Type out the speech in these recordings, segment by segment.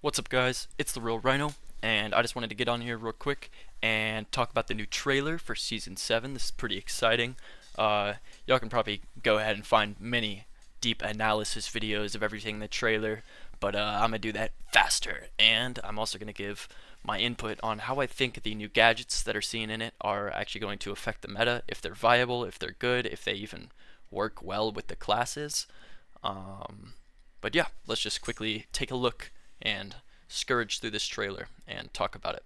What's up, guys? It's the Real Rhino, and I just wanted to get on here real quick and talk about the new trailer for Season 7. This is pretty exciting. Y'all can probably go ahead and find many deep analysis videos of everything in the trailer, but I'm going to do that faster, and I'm also going to give my input on how I think the new gadgets that are seen in it are actually going to affect the meta, if they're viable, if they're good, if they even work well with the classes. But yeah, let's just quickly take a look and scourge through this trailer and talk about it.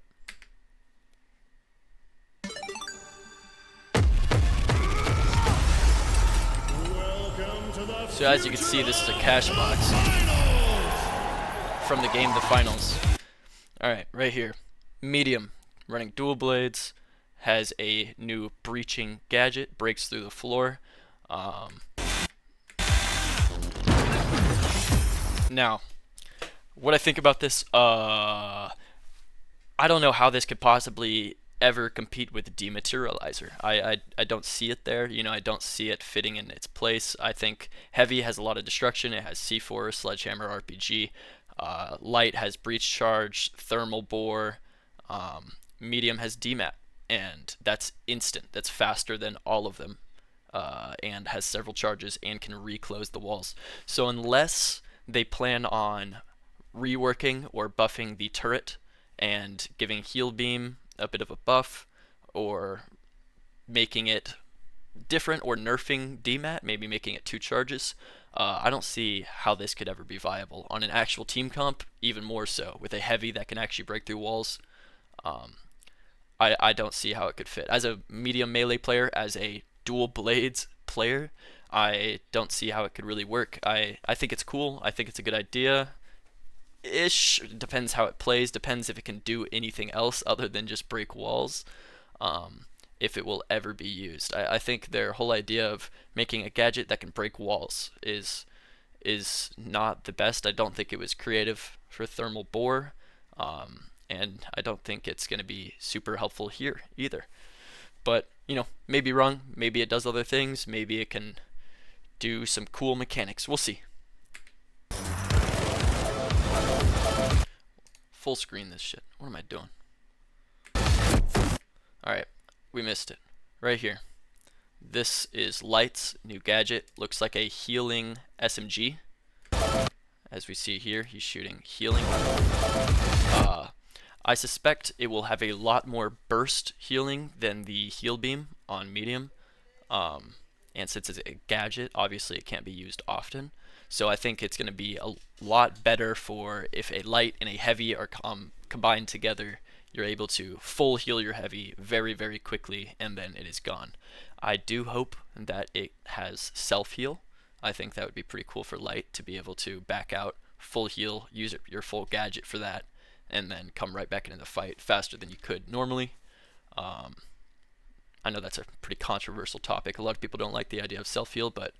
So as you can see, this is a cash box from the game The Finals. Alright, right here. Medium, running dual blades, has a new breaching gadget, breaks through the floor. Now, what I think about this, I don't know how this could possibly ever compete with Dematerializer. I don't see it there. I don't see it fitting in its place. I think Heavy has a lot of destruction. It has C4, Sledgehammer, RPG. Light has Breach Charge, Thermal Bore. Medium has DMAT, and that's instant. That's faster than all of them, and has several charges and can reclose the walls. So unless they plan on reworking or buffing the turret and giving heal beam a bit of a buff, or making it different, or nerfing DMAT, maybe making it 2 charges, I don't see how this could ever be viable on an actual team comp, even more so with a Heavy that can actually break through walls. I don't see how it could fit. As a medium melee player, as a dual blades player, I don't see how it could really work. I think it's cool. I think it's a good idea. Ish. Depends how it plays. Depends if it can do anything else other than just break walls. If it will ever be used. I think their whole idea of making a gadget that can break walls is not the best. I don't think it was creative for Thermal Bore. And I don't think it's going to be super helpful here either. But, maybe wrong. Maybe it does other things. Maybe it can do some cool mechanics. We'll see. Full screen this shit. What am I doing? Alright, we missed it. Right here. This is Light's new gadget. Looks like a healing SMG. As we see here, he's shooting healing. I suspect it will have a lot more burst healing than the heal beam on medium. And since it's a gadget, obviously it can't be used often. So I think it's going to be a lot better for if a light and a heavy are combined together. You're able to full heal your heavy very, very quickly, and then it is gone. I do hope that it has self-heal. I think that would be pretty cool for light to be able to back out, full heal, use your full gadget for that, and then come right back into the fight faster than you could normally. I know that's a pretty controversial topic. A lot of people don't like the idea of self-heal, but,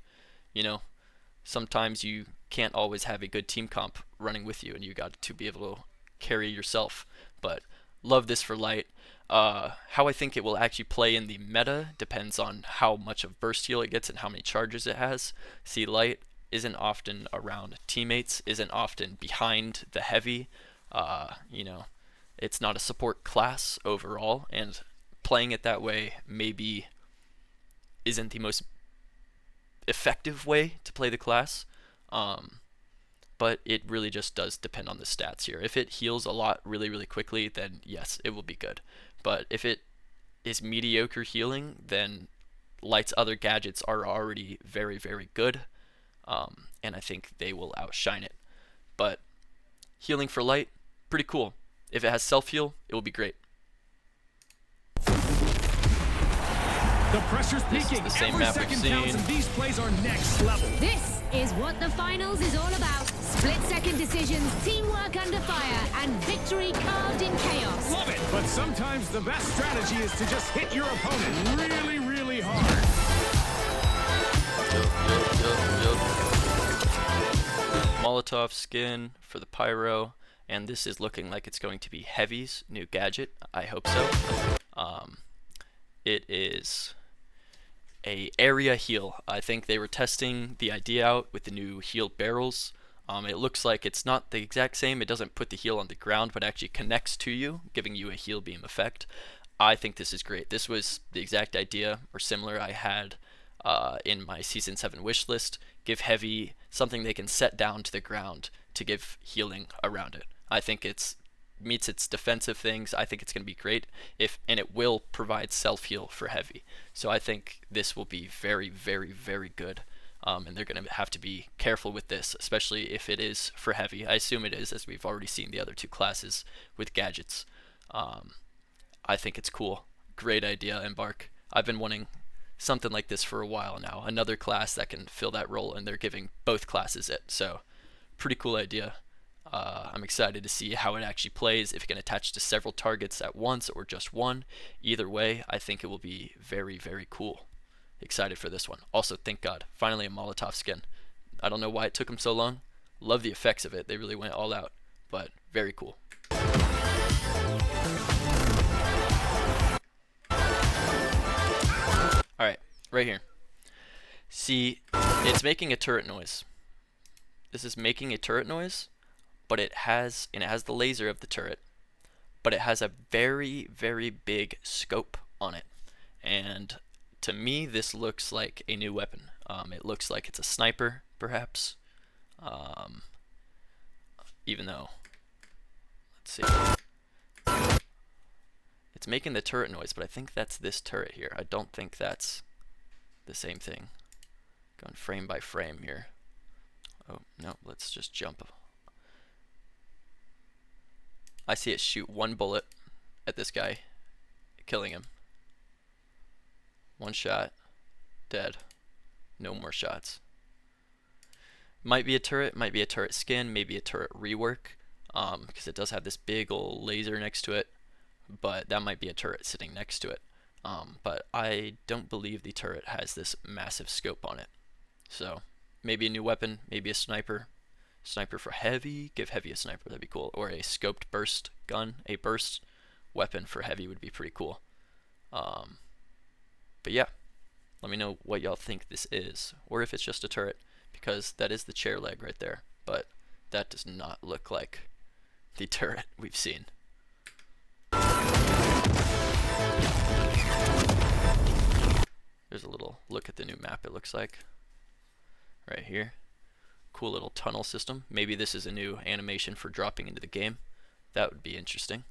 sometimes you can't always have a good team comp running with you, and you got to be able to carry yourself. But love this for Light. How I think it will actually play in the meta depends on how much of burst heal it gets and how many charges it has. See, Light isn't often around teammates, isn't often behind the heavy. It's not a support class overall, and playing it that way maybe isn't the most effective way to play the class, but it really just does depend on the stats here. If it heals a lot really, really quickly, then yes, it will be good. But if it is mediocre healing, then Light's other gadgets are already very, very good, and I think they will outshine it. But healing for Light, pretty cool. If it has self-heal, it will be great. The pressure's peaking. The same Every map we've second seen. counts, and these plays are next level. This is what the finals is all about. Split-second decisions, teamwork under fire, and victory carved in chaos. Love it. But sometimes the best strategy is to just hit your opponent really, really hard. Molotov skin for the pyro, and this is looking like it's going to be Heavy's new gadget. I hope so. It is a area heal. I think they were testing the idea out with the new healed barrels. It looks like it's not the exact same. It doesn't put the heal on the ground, but actually connects to you, giving you a heal beam effect. I think this is great. This was the exact idea or similar I had in my Season 7 wish list. Give Heavy something they can set down to the ground to give healing around it. I think it's meets its defensive things. I think it's going to be great and it will provide self heal for Heavy. So I think this will be very, very, very good. And they're going to have to be careful with this, especially if it is for Heavy. I assume it is, as we've already seen the other two classes with gadgets. I think it's cool. Great idea, Embark. I've been wanting something like this for a while now. Another class that can fill that role, and they're giving both classes it. So, pretty cool idea. I'm excited to see how it actually plays, if it can attach to several targets at once or just one. Either way, I think it will be very, very cool. Excited for this one. Also, thank God, finally a Molotov skin. I don't know why it took them so long. Love the effects of it. They really went all out, but very cool. Alright, right here. See, it's making a turret noise. This is making a turret noise, but it has the laser of the turret, but it has a very, very big scope on it. And to me, this looks like a new weapon. It looks like it's a sniper, perhaps. Even though, let's see. It's making the turret noise, but I think that's this turret here. I don't think that's the same thing. Going frame by frame here. Oh, no, let's just jump. I see it shoot one bullet at this guy, killing him. One shot, dead. No more shots. Might be a turret skin, maybe a turret rework, because it does have this big old laser next to it, but that might be a turret sitting next to it. But I don't believe the turret has this massive scope on it. So maybe a new weapon, maybe a sniper. Sniper for Heavy, give Heavy a sniper, that'd be cool. Or a scoped burst gun, a burst weapon for Heavy would be pretty cool. But yeah, let me know what y'all think this is, or if it's just a turret, because that is the chair leg right there, but that does not look like the turret we've seen. There's a little look at the new map, it looks like. Right here. Cool little tunnel system. Maybe this is a new animation for dropping into the game. That would be interesting.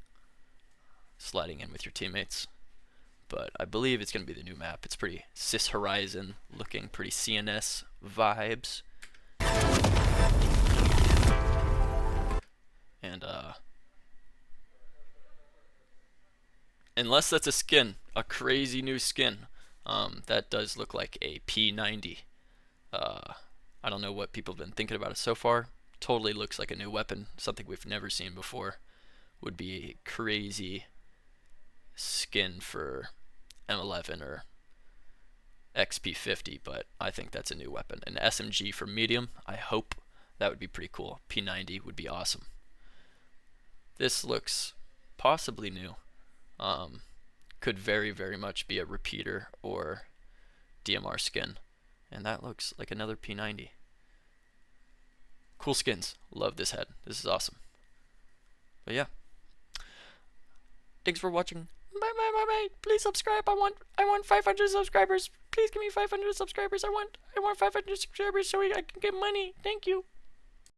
Sliding in with your teammates. But I believe it's going to be the new map. It's pretty Cis Horizon looking, pretty CNS vibes. And unless that's a skin, a crazy new skin, that does look like a P90. I don't know what people have been thinking about it so far. Totally looks like a new weapon, something we've never seen before. Would be a crazy skin for M11 or XP50, but I think that's a new weapon. An SMG for medium, I hope. That would be pretty cool. P90 would be awesome. This looks possibly new. Could very, very much be a repeater or DMR skin. And that looks like another P90. Cool skins. Love this head. This is awesome. But yeah. Thanks for watching. Bye bye bye bye. Please subscribe. I want 500 subscribers. Please give me 500 subscribers. I want 500 subscribers so I can get money. Thank you.